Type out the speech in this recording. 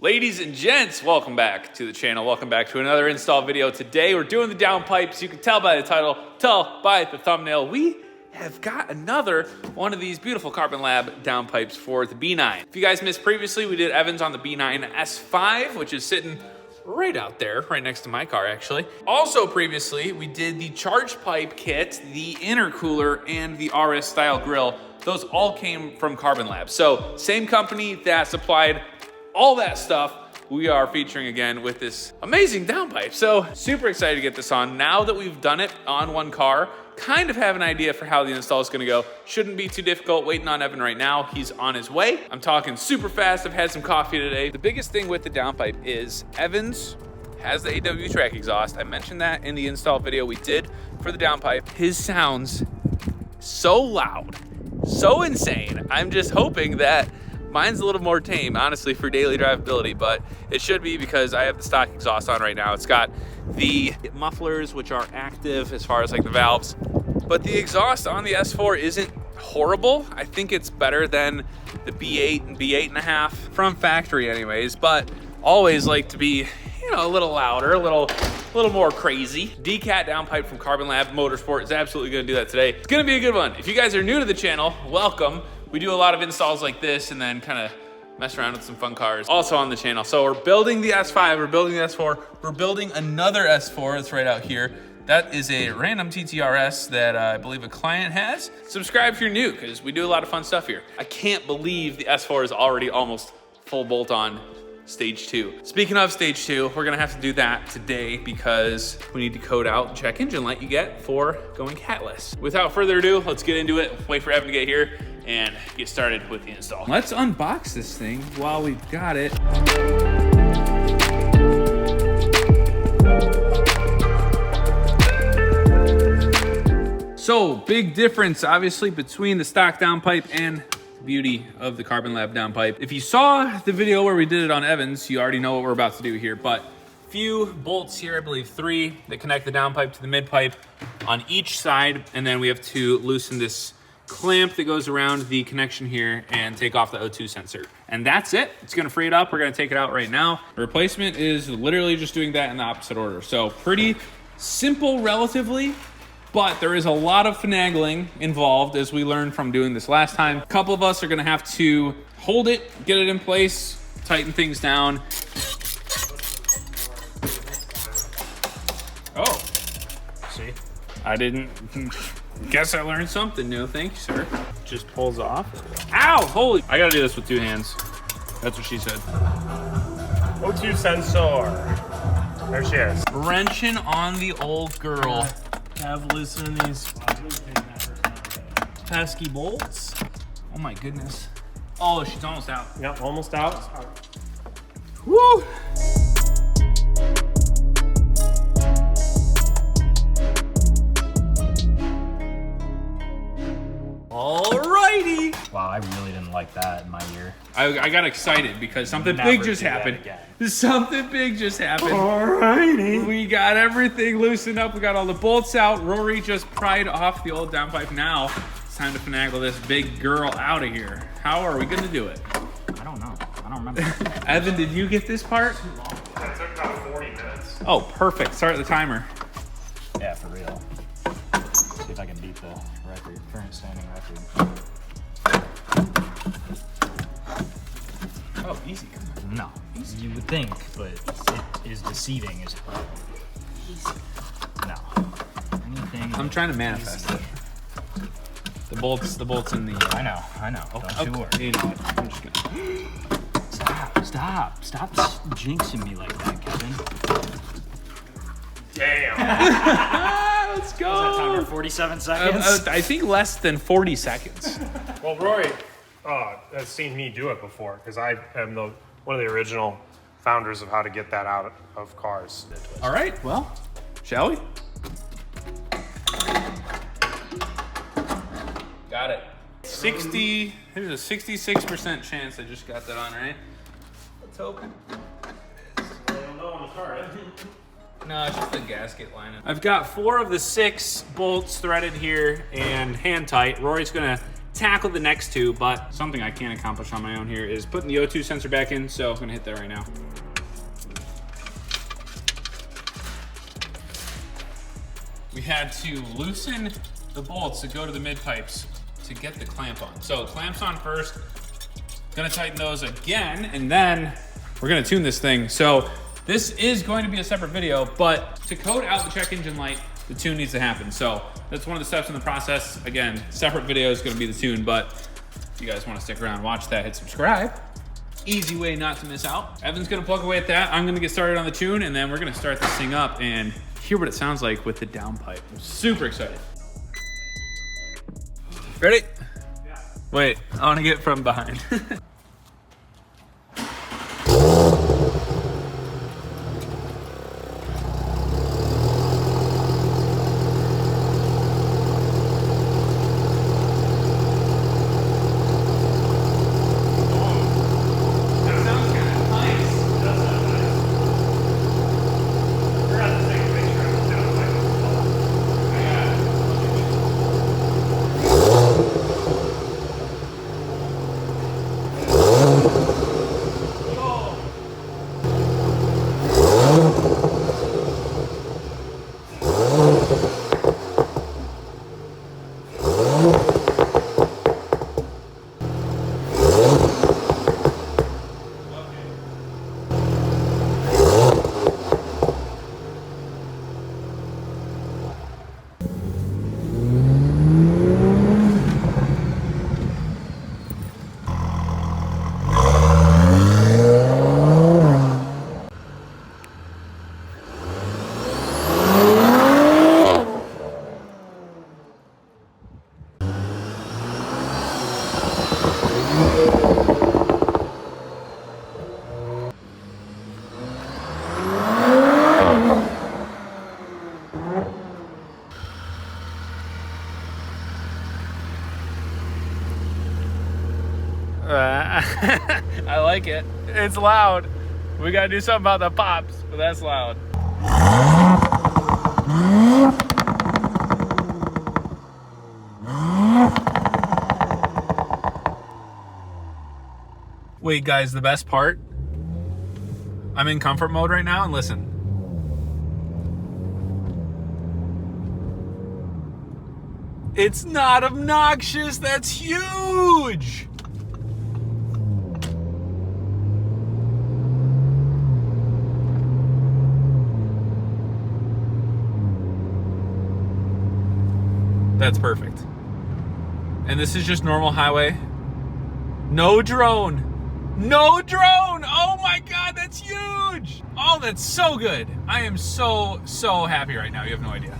Ladies and gents, welcome back to the channel. Welcome back to another install video. Today we're doing the downpipes. You can tell by the title, tell by the thumbnail. We have got another one of these beautiful Carbnlab downpipes for the B9. If you guys missed previously, we did Evans on the B9 S5, which is sitting right out there, right next to my car actually. Also previously, we did the charge pipe kit, the intercooler, and the RS style grill. Those all came from Carbnlab. So same company that supplied all that stuff, we are featuring again with this amazing downpipe. So super excited to get this on. Now that we've done it on one car, kind of have an idea for how the install is gonna go. Shouldn't be too difficult. Waiting on Evan right now. He's on his way. I'm talking super fast. I've had some coffee today. The biggest thing with the downpipe is Evans has the AW track exhaust. I mentioned that in the install video we did for the downpipe. His sounds so loud, so insane. I'm just hoping that mine's a little more tame, honestly, for daily drivability, but it should be because I have the stock exhaust on right now. It's got the mufflers, which are active as far as like the valves, but the exhaust on the S4 isn't horrible. I think it's better than the B8 and B8.5 from factory anyways, but always like to be, you know, a little louder, a little more crazy. Decat downpipe from Carbnlab Motorsport is absolutely gonna do that today. It's gonna be a good one. If you guys are new to the channel, welcome. We do a lot of installs like this and then kind of mess around with some fun cars also on the channel. So we're building the S5, we're building the S4, we're building another S4 that's right out here. That is a random TTRS that I believe a client has. Subscribe if you're new, because we do a lot of fun stuff here. I can't believe the S4 is already almost full bolt on stage 2. Speaking of stage 2, we're gonna have to do that today because we need to code out the check engine light you get for going Catless. Without further ado, let's get into it. Wait for Evan to get here and get started with the install. Let's unbox this thing while we've got it. So, big difference obviously between the stock downpipe and beauty of the Carbnlab downpipe. If you saw the video where we did it on Evans, you already know what we're about to do here, but few bolts here, I believe 3, that connect the downpipe to the mid pipe on each side, and then we have to loosen this clamp that goes around the connection here and take off the O2 sensor. And that's it. It's gonna free it up. We're gonna take it out right now. The replacement is literally just doing that in the opposite order. So pretty simple relatively, but there is a lot of finagling involved, as we learned from doing this last time. A couple of us are gonna have to hold it, get it in place, tighten things down. Oh, see, I didn't, guess I learned something new. Thank you, sir. Just pulls off. Ow, holy, I gotta do this with 2 hands. That's what she said. O2 sensor. There she is. Wrenching on the old girl. Catless in these pesky bolts. Oh my goodness. Oh, she's almost out. Yep, almost out. Woo! Alrighty. Wow, I really didn't like that in my ear. I got excited because something big just happened. Something big just happened. Alrighty. We got everything loosened up. We got all the bolts out. Rory just pried off the old downpipe. Now it's time to finagle this big girl out of here. How are we gonna do it? I don't know. I don't remember. Evan, did you get this part? That took about 40 minutes. Oh, perfect. Start the timer. Yeah, for real. See if I can beat the record, current standing record. Oh, easy. No, you would think, but it is deceiving as hell. No. Anything. I'm trying to manifest it. The bolts in the. I know. Don't you worry. You know what? I'm just gonna. Stop jinxing me like that, Kevin. Damn. Let's go. Was that timer 47 seconds? I think less than 40 seconds. Well, Rory has seen me do it before because I am one of the original founders of how to get that out of cars. All right, well, shall we? Got it. 60, there's a 66% chance I just got that on, right? Let's hope. No, it's just the gasket lining. I've got 4 of the 6 bolts threaded here and hand tight. Rory's gonna tackle the next two, but something I can't accomplish on my own here is putting the O2 sensor back in, so I'm gonna hit that right now. We had to loosen the bolts that go to the mid pipes to get the clamp on. So clamps on first, gonna tighten those again, and then we're gonna tune this thing. So this is going to be a separate video, but to code out the check engine light, the tune needs to happen. So that's one of the steps in the process. Again, separate video is gonna be the tune, but if you guys wanna stick around, watch that, hit subscribe. Easy way not to miss out. Evan's gonna plug away at that. I'm gonna get started on the tune, and then we're gonna start this thing up and hear what it sounds like with the downpipe. I'm super excited. Ready? Yeah. Wait, I wanna get from behind. I like it. It's loud. We gotta do something about the pops, but that's loud. Wait, guys, the best part? I'm in comfort mode right now, and listen. It's not obnoxious. That's huge. That's perfect. And this is just normal highway. No drone. No drone. Oh my God, that's huge. Oh, that's so good. I am so happy right now. You have no idea.